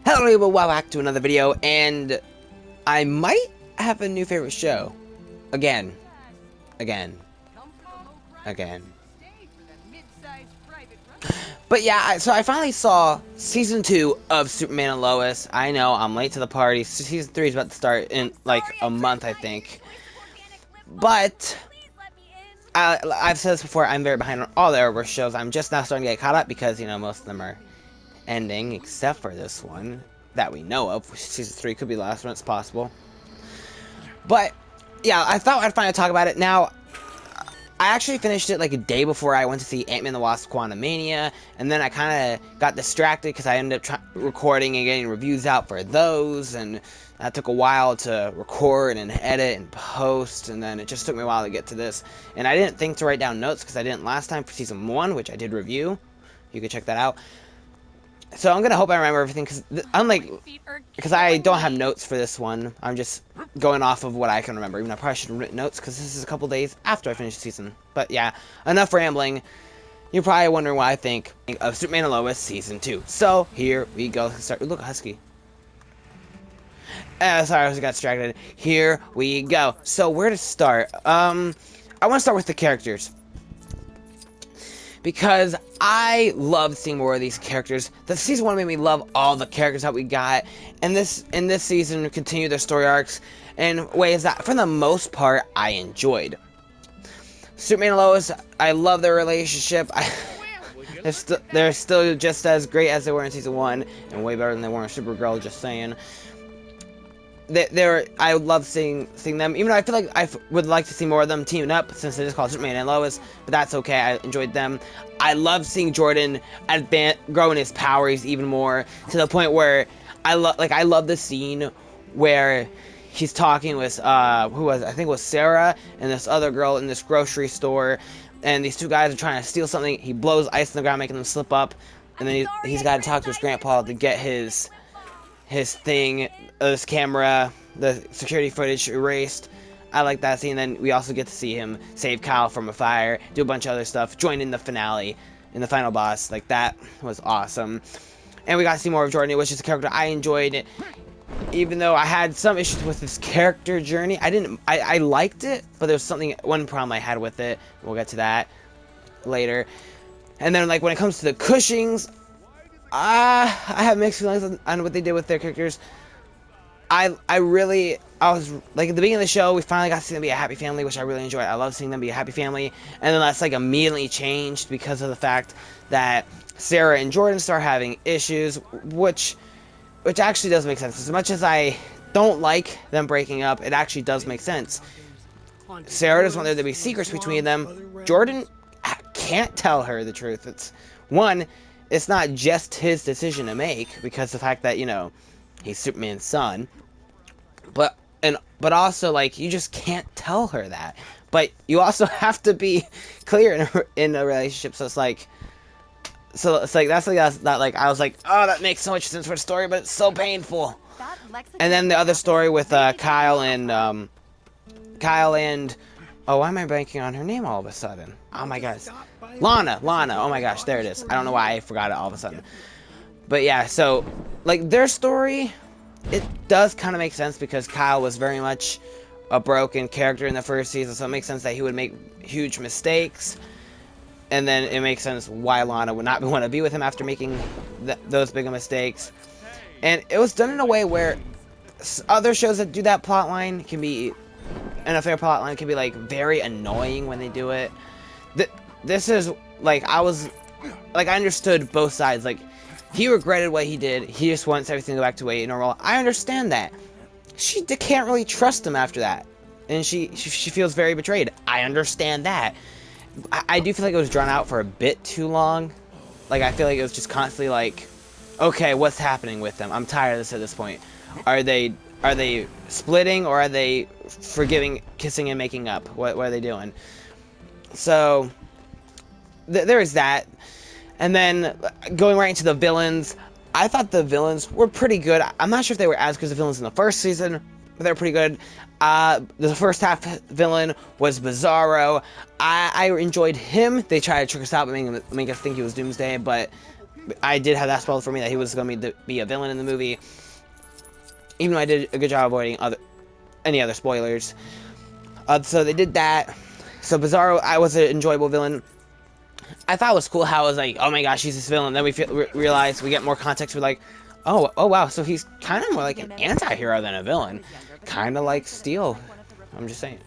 Hello everyone, welcome back to another video, and I might have a new favorite show. Again. But yeah, so I finally saw Season 2 of Superman and Lois. I know, I'm late to the party. Season 3 is about to start in like a month, I think. But I've said this before, I'm very behind on all the Arrowverse shows. I'm just now starting to get caught up because, you know, most of them are ending, except for this one that we know of. Season 3 could be the last one, it's possible. But yeah, I thought I'd finally talk about it. Now, I actually finished it like a day before I went to see Ant-Man and the Wasp: Quantumania, and then I kind of got distracted because I ended up recording and getting reviews out for those, and that took a while to record and edit and post, and then it just took me a while to get to this. And I didn't think to write down notes because I didn't last time for Season 1, which I did review. You can check that out. So I'm gonna hope I remember everything, because I don't have notes for this one. I'm just going off of what I can remember. Even I probably should have written notes because this is a couple days after I finish the season. But yeah, enough rambling. You're probably wondering what I think of Superman and Lois Season 2. So here we go. Start. Look, husky. Sorry, I got distracted. Here we go. So where to start? I want to start with the characters, because I loved seeing more of these characters. The season 1 made me love all the characters that we got, and in this season we continue their story arcs in ways that, for the most part, I enjoyed. Superman and Lois, I love their relationship. They're still just as great as they were in season 1, and way better than they were in Supergirl. Just saying. I love seeing them, even though I feel like I would like to see more of them teaming up, since it is called Superman and Lois, but that's okay. I enjoyed them. I love seeing Jordan growing his powers even more, to the point where I love the scene where he's talking with I think it was Sarah and this other girl in this grocery store, and these two guys are trying to steal something. He blows ice on the ground, making them slip up, and then he's got to talk to his grandpa to get his thing, this camera, the security footage erased. I like that scene. Then we also get to see him save Kyle from a fire, do a bunch of other stuff, join in the finale, in the final boss. Like, that was awesome. And we got to see more of Jordan, which is a character I enjoyed. Even though I had some issues with his character journey, I liked it, but there's one problem I had with it. We'll get to that later. And then, like, when it comes to the Cushings, I have mixed feelings on what they did with their characters. I was like, at the beginning of the show, we finally got to see them be a happy family, which I really enjoyed. I love seeing them be a happy family, and then that's like immediately changed because of the fact that Sarah and Jordan start having issues, which actually does make sense. As much as I don't like them breaking up, it actually does make sense. Sarah doesn't want there to be secrets between them. Jordan can't tell her the truth. It's not just his decision to make, because the fact that, you know, he's Superman's son, but also, like, you just can't tell her that. But you also have to be clear in a relationship. So it's like I was like, oh, that makes so much sense for the story, but it's so painful. And then the other story with Kyle and oh, why am I blanking on her name all of a sudden? Oh my gosh. Lana. Oh my gosh, there it is. I don't know why I forgot it all of a sudden. But yeah, so, like, their story, it does kind of make sense, because Kyle was very much a broken character in the first season, so it makes sense that he would make huge mistakes. And then it makes sense why Lana would not want to be with him after making those big mistakes. And it was done in a way where other shows that do that plotline can be... And a fair plotline can be, like, very annoying when they do it. This is, like, I understood both sides. Like, he regretted what he did. He just wants everything to go back to way normal. I understand that. She can't really trust him after that. And she feels very betrayed. I understand that. I do feel like it was drawn out for a bit too long. Like, I feel like it was just constantly like, okay, what's happening with them? I'm tired of this at this point. Are they splitting, or are they forgiving, kissing, and making up? What are they doing? So there is that. And then going right into the villains, I thought the villains were pretty good. I'm not sure if they were as good as the villains in the first season, but they're pretty good. The first half villain was Bizarro. I enjoyed him. They tried to trick us out, but make us think he was Doomsday, but I did have that spoiled for me that he was going to be a villain in the movie. Even though I did a good job avoiding any other spoilers. So they did that. So Bizarro, I was an enjoyable villain. I thought it was cool how it was like, oh my gosh, he's this villain. Then we realize we get more context. We're like, oh wow, so he's kind of more like an anti-hero than a villain. Kind of like Steel. I'm just saying.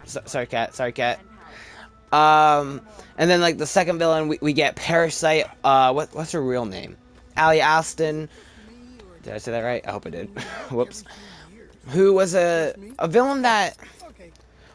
Sorry, cat. And then like the second villain, we get Parasite. What's her real name? Ali Alston. Did I say that right? I hope I did. Whoops. Who was a villain that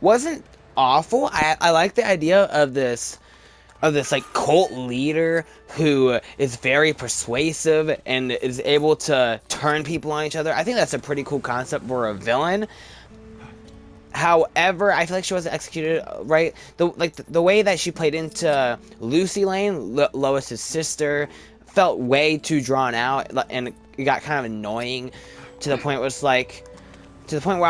wasn't awful. I like the idea of this like cult leader who is very persuasive and is able to turn people on each other. I think that's a pretty cool concept for a villain. However, I feel like she wasn't executed right. The way that she played into Lucy Lane, Lois's sister, felt way too drawn out, and it got kind of annoying to the point where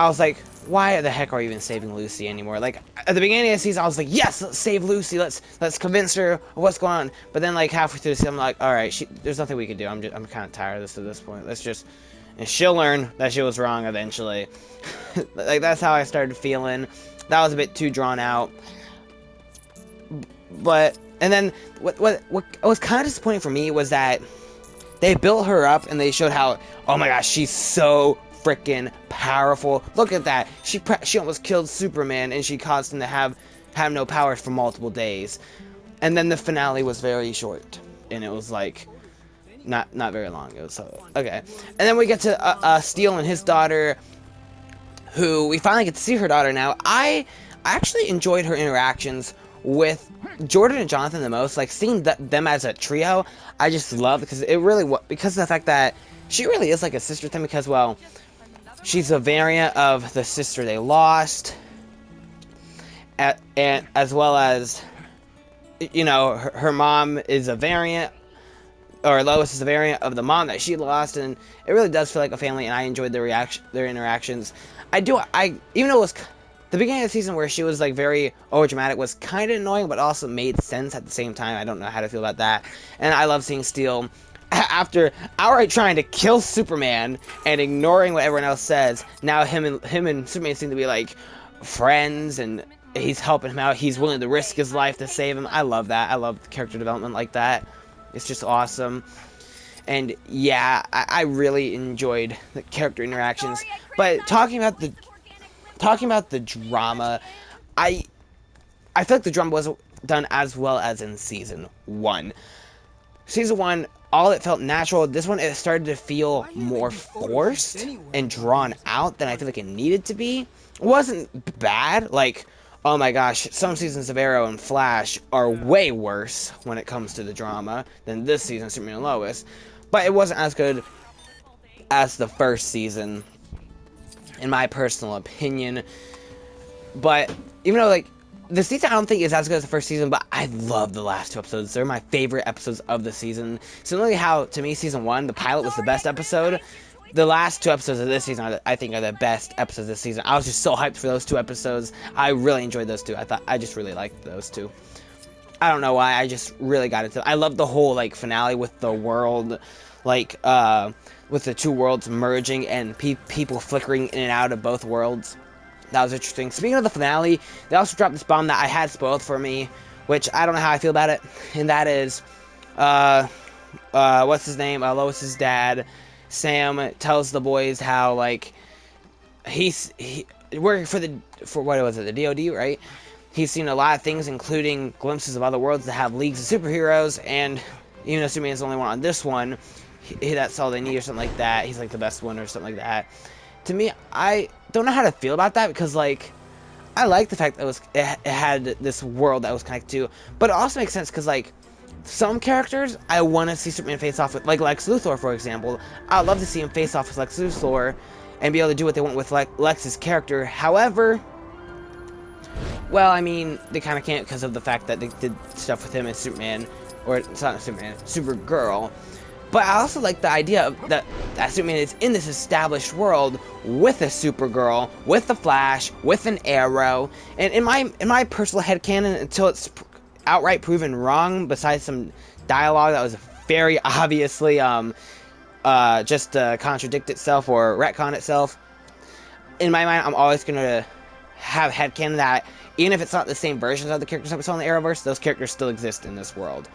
I was like, why the heck are you even saving Lucy anymore? Like, at the beginning of the season, I was like, yes, let's save Lucy. Let's convince her of what's going on. But then, like, halfway through the season, I'm like, all right, there's nothing we can do. I'm kind of tired of this at this point. And she'll learn that she was wrong eventually. Like, that's how I started feeling. That was a bit too drawn out. And then what was kind of disappointing for me was that they built her up and they showed how, oh my gosh, she's so freaking powerful. Look at that. She almost killed Superman and she caused him to have no powers for multiple days. And then the finale was very short and it was like not very long. It was so okay. And then we get to Steel and his daughter, who we finally get to see her daughter now. I actually enjoyed her interactions with Jordan and Jonathan the most. Like, seeing them as a trio, I just love, because because of the fact that she really is like a sister to them, because, well, she's a variant of the sister they lost, and as well as, you know, her mom is a variant, or Lois is a variant of the mom that she lost, and it really does feel like a family, and I enjoyed their interactions. Even though it was the beginning of the season where she was like very overdramatic was kind of annoying, but also made sense at the same time. I don't know how to feel about that. And I love seeing Steel, after outright trying to kill Superman and ignoring what everyone else says, now him and Superman seem to be like friends, and he's helping him out. He's willing to risk his life to save him. I love that. I love character development like that. It's just awesome. And yeah, I really enjoyed the character interactions. But talking about the drama, I feel like the drama wasn't done as well as in season 1. Season 1, all it felt natural. This one, it started to feel more forced and drawn out than I feel like it needed to be. It wasn't bad. Like, oh my gosh, some seasons of Arrow and Flash are way worse when it comes to the drama than this season of Superman and Lois. But it wasn't as good as the first season, in my personal opinion. But even though, like, the season I don't think is as good as the first season, but I love the last 2 episodes. They're my favorite episodes of the season. Similarly how, to me, season 1, the pilot was the best episode, the last 2 episodes of this season I think are the best episodes this season. I was just so hyped for those 2 episodes. I really enjoyed those 2. I just really liked those 2. I don't know why, I just really got into it. I love the whole, like, finale with the world, like, with the 2 worlds merging and people flickering in and out of both worlds. That was interesting. Speaking of the finale, they also dropped this bomb that I had spoiled for me, which I don't know how I feel about it, and that is, what's his name? Lois's dad, Sam, tells the boys how, like, he's working for what was it, the DoD, right? He's seen a lot of things, including glimpses of other worlds that have leagues of superheroes, and even though Superman's the only one on this one, that's all they need or something like that. He's like the best one or something like that. To me, I don't know how to feel about that, because, like, I like the fact that it had this world that was connected to, but it also makes sense because, like, some characters I want to see Superman face off with, like Lex Luthor, for example. I'd love to see him face off with Lex Luthor and be able to do what they want with Lex's character. However, well, I mean, they kind of can't because of the fact that they did stuff with him as Superman, or it's not Superman, Supergirl. But I also like the idea of that Superman is in this established world with a Supergirl, with the Flash, with an Arrow, and in my personal headcanon, until it's outright proven wrong, besides some dialogue that was very obviously just contradict itself or retcon itself. In my mind, I'm always gonna have headcanon that even if it's not the same versions of the characters that we saw in the Arrowverse, those characters still exist in this world.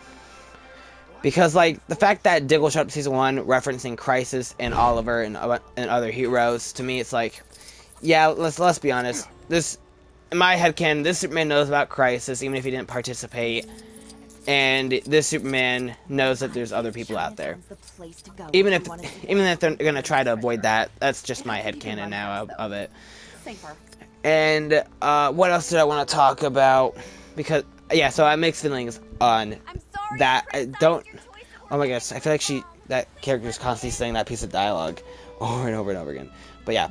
Because, like, the fact that Diggle showed up in season 1 referencing Crisis and Oliver and other heroes, to me, it's like, yeah, let's be honest. This, in my headcanon, this Superman knows about Crisis, even if he didn't participate. And this Superman knows that there's other people out there. Even if they're gonna try to avoid that, that's just my headcanon now of it. And what else did I want to talk about? Because yeah, so I have mixed feelings on that. I don't. Oh my gosh, I feel like that character is constantly saying that piece of dialogue over and over and over again. But yeah.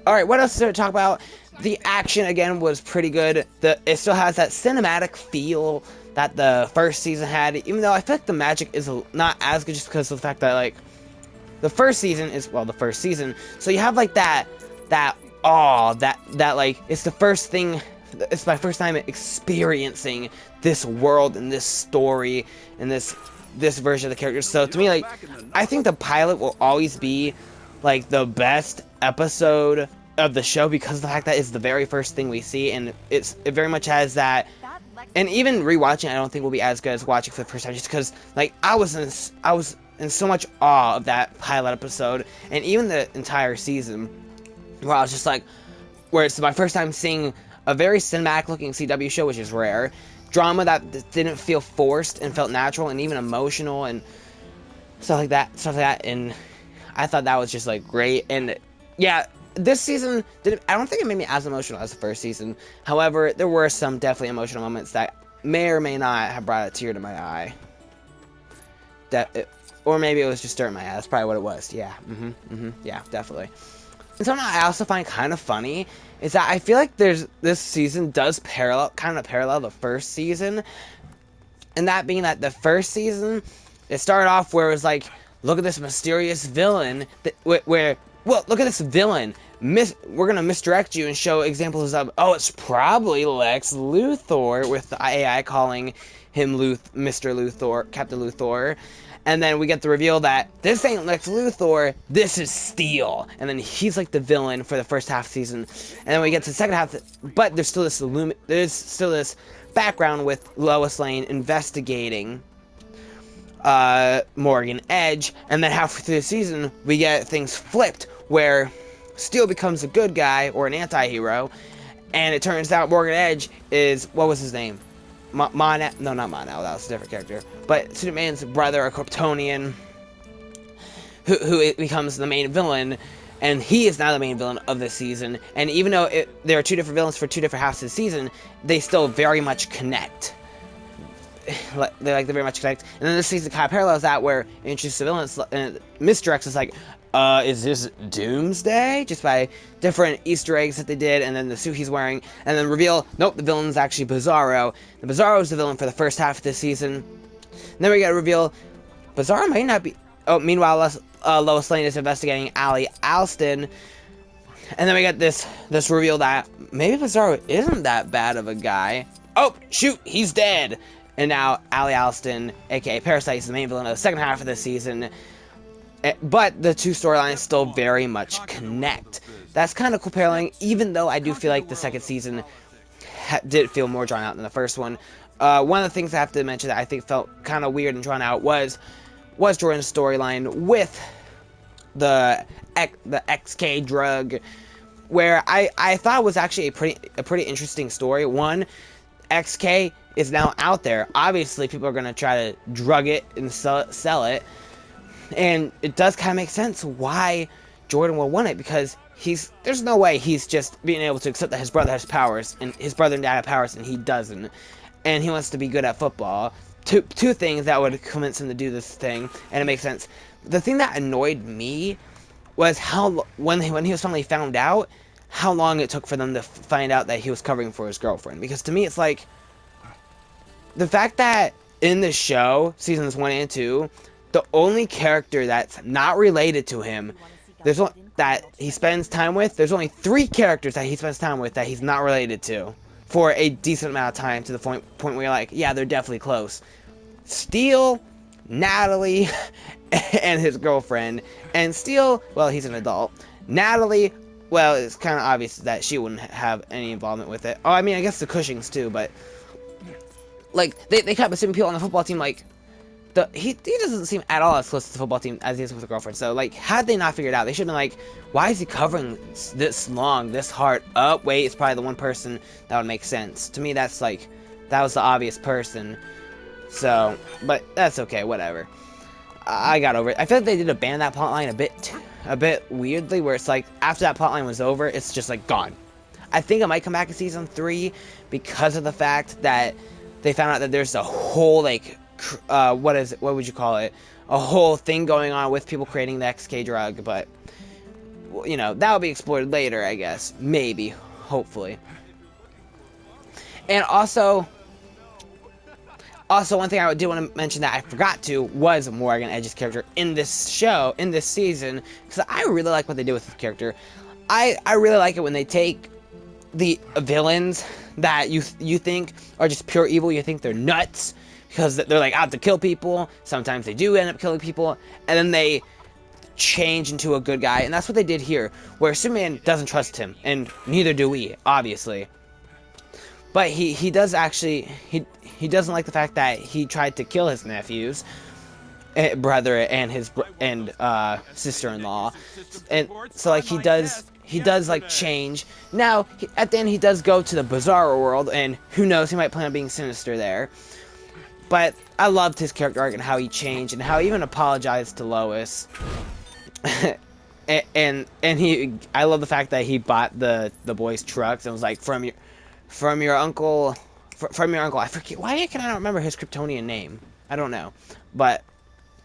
All right, what else did I talk about? The action again was pretty good. It still has that cinematic feel that the first season had, even though I feel like the magic is not as good just because of the fact that, like, the first season is, well, the first season, so you have, like, that awe, that like, it's the first thing, it's my first time experiencing this world and this story and this version of the characters. So to me, like, I think the pilot will always be, like, the best episode of the show because of the fact that it's the very first thing we see, and it very much has that. And even rewatching, I don't think will be as good as watching for the first time, just because, like, I was in so much awe of that pilot episode, and even the entire season, where I was just like, where it's my first time seeing a very cinematic-looking CW show, which is rare, drama that didn't feel forced and felt natural and even emotional and stuff like that, and I thought that was just, like, great. And yeah, this season, I don't think it made me as emotional as the first season. However, there were some definitely emotional moments that may or may not have brought a tear to my eye. Or maybe it was just dirt in my eye. That's probably what it was. Yeah, yeah, definitely. And something I also find kind of funny is that I feel like this season does kind of parallel the first season. And that being that the first season, it started off where it was like, look at this mysterious villain, well, look at this villain. We're going to misdirect you and show examples of, oh, it's probably Lex Luthor, with the AI calling him Mr. Luthor, Captain Luthor. And then we get the reveal that this ain't Lex Luthor, this is Steel. And then he's like the villain for the first half of the season. And then we get to the second half, but there's still this background with Lois Lane investigating Morgan Edge, and then halfway through the season we get things flipped where Steel becomes a good guy or an anti-hero, and it turns out Morgan Edge is, what was his name? No, not Mon-El, that was a different character, but Superman's brother, a Kryptonian, who becomes the main villain, and he is now the main villain of this season. And even though there are two different villains for two different halves of the season, they still very much connect. They very much connect. And then this season kind of parallels that, where it introduces the villains and misdirects us, like, is this Doomsday? Just by different Easter eggs that they did, and then the suit he's wearing, and then reveal, nope, the villain's actually Bizarro. And Bizarro is the villain for the first half of this season. And then we get a reveal, Bizarro might not be. Oh, meanwhile, Lois Lane is investigating Ali Alston. And then we get this reveal that maybe Bizarro isn't that bad of a guy. Oh, shoot, he's dead. And now Ali Alston, aka Parasite, is the main villain of the second half of this season. But the two storylines still very much connect. That's kind of cool paralleling, even though I do feel like the second season did feel more drawn out than the first one. One of the things I have to mention that I think felt kind of weird and drawn out was Jordan's storyline with the XK drug, where I thought was actually a pretty interesting story. One, XK is now out there. Obviously, people are going to try to drug it and sell it. And it does kind of make sense why Jordan will want it, because there's no way he's just being able to accept that his brother has powers, and his brother and dad have powers, and he doesn't. And he wants to be good at football. Two things that would convince him to do this thing, and it makes sense. The thing that annoyed me was when he was finally found out, how long it took for them to find out that he was covering for his girlfriend. Because to me, it's like, the fact that in the show, seasons 1 and 2, the only character that's not related to him, that he spends time with, there's only 3 characters that he spends time with that he's not related to for a decent amount of time, to the point where you're like, yeah, they're definitely close. Steel, Natalie and his girlfriend. And Steele, well, he's an adult. Natalie, well, it's kind of obvious that she wouldn't have any involvement with it. Oh, I mean, I guess the Cushings too, but like they kept assuming people on the football team, like he doesn't seem at all as close to the football team as he is with the girlfriend. So like, had they not figured it out, they should have been like, why is he covering this long, this hard? Oh wait, it's probably the one person that would make sense to me. That's like, that was the obvious person. So, but that's okay, whatever. I got over it. I feel like they did abandon that plotline a bit weirdly, where it's like after that plotline was over, it's just like gone. I think it might come back in season 3 because of the fact that they found out that there's a whole like what would you call it? A whole thing going on with people creating the XK drug, but you know, that will be explored later, I guess. Maybe, hopefully. And also one thing I do want to mention that I forgot to was Morgan Edge's character in this show, in this season, because I really like what they did with this character. I really like it when they take the villains that you think are just pure evil. You think they're nuts because they're like out to kill people. Sometimes they do end up killing people, and then they change into a good guy, and that's what they did here, where Superman doesn't trust him, and neither do we, obviously. But he does actually, he doesn't like the fact that he tried to kill his nephews, brother, and his sister-in-law, and so like he does like change. Now at the end he does go to the Bizarro world, and who knows, he might plan on being Sinister there. But I loved his character arc and how he changed, and how he even apologized to Lois. and I love the fact that he bought the boys' trucks and was like, from your uncle. I forget, why can I not remember his Kryptonian name? I don't know, but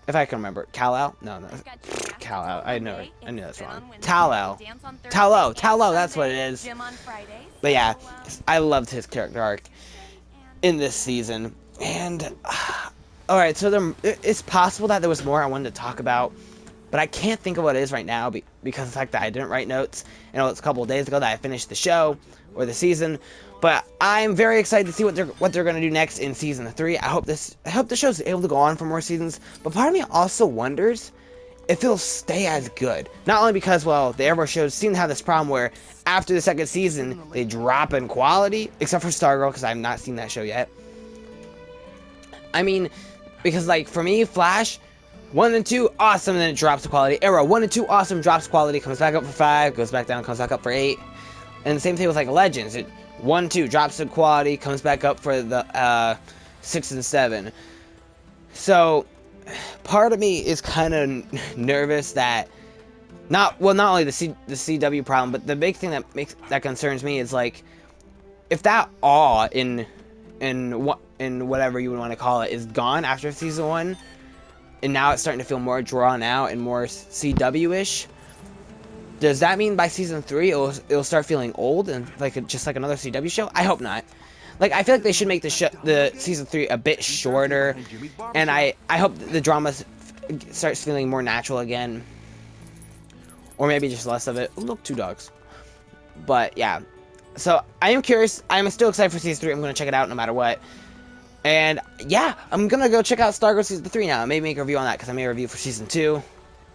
if I can remember, Kal-El? No, Kal-El. I knew that's wrong. Tal-El, that's what it is. But yeah, I loved his character arc in this season. And all right, so it's possible that there was more I wanted to talk about, but I can't think of what it is right now because of the fact that I didn't write notes. You know, it's a couple of days ago that I finished the show or the season. But I'm very excited to see what they're gonna do next in season 3. I hope the show's able to go on for more seasons. But part of me also wonders if it'll stay as good. Not only because, well, the Arrowverse shows seem to have this problem where after the second season they drop in quality, except for Stargirl, because I've not seen that show yet. I mean, because like for me, Flash 1 and 2, awesome, and then it drops to quality. Arrow 1 and 2, awesome, drops quality, comes back up for 5, goes back down, comes back up for 8. And the same thing with like Legends. It 1, 2 drops in quality, comes back up for the 6 and 7. So part of me is kind of nervous that not only the CW problem, but the big thing that concerns me is like, if that awe in whatever you would want to call it is gone after season 1, and now it's starting to feel more drawn out and more CW-ish. Does that mean by season 3 it'll start feeling old and like just like another CW show? I hope not. Like, I feel like they should make the season 3 a bit shorter, and I hope the drama starts feeling more natural again, or maybe just less of it. Ooh, look, 2 dogs. But yeah, so I am curious. I'm still excited for season 3. I'm gonna check it out no matter what. And yeah, I'm gonna go check out Stargirl season 3 now. Maybe make a review on that because I made a review for season 2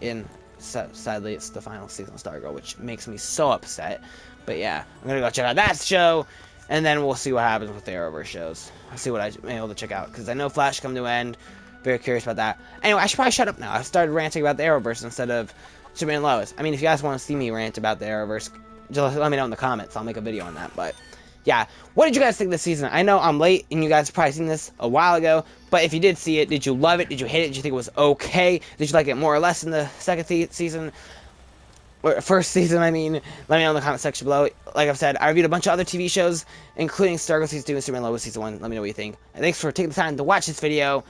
in. Sadly, it's the final season of Stargirl, which makes me so upset. But yeah, I'm gonna go check out that show, and then we'll see what happens with the Arrowverse shows. I'll see what I'm able to check out, because I know Flash come to an end. Very curious about that. Anyway, I should probably shut up now. I started ranting about the Arrowverse instead of Superman and Lois. I mean, if you guys want to see me rant about the Arrowverse, just let me know in the comments. I'll make a video on that. But yeah, what did you guys think this season? I know I'm late, and you guys have probably seen this a while ago, but if you did see it, did you love it? Did you hate it? Did you think it was okay? Did you like it more or less in the second season? Or first season, I mean. Let me know in the comment section below. Like I've said, I reviewed a bunch of other TV shows, including Stargirl Season 2 and Superman and Lois Season 1. Let me know what you think. And thanks for taking the time to watch this video.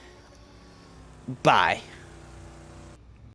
Bye.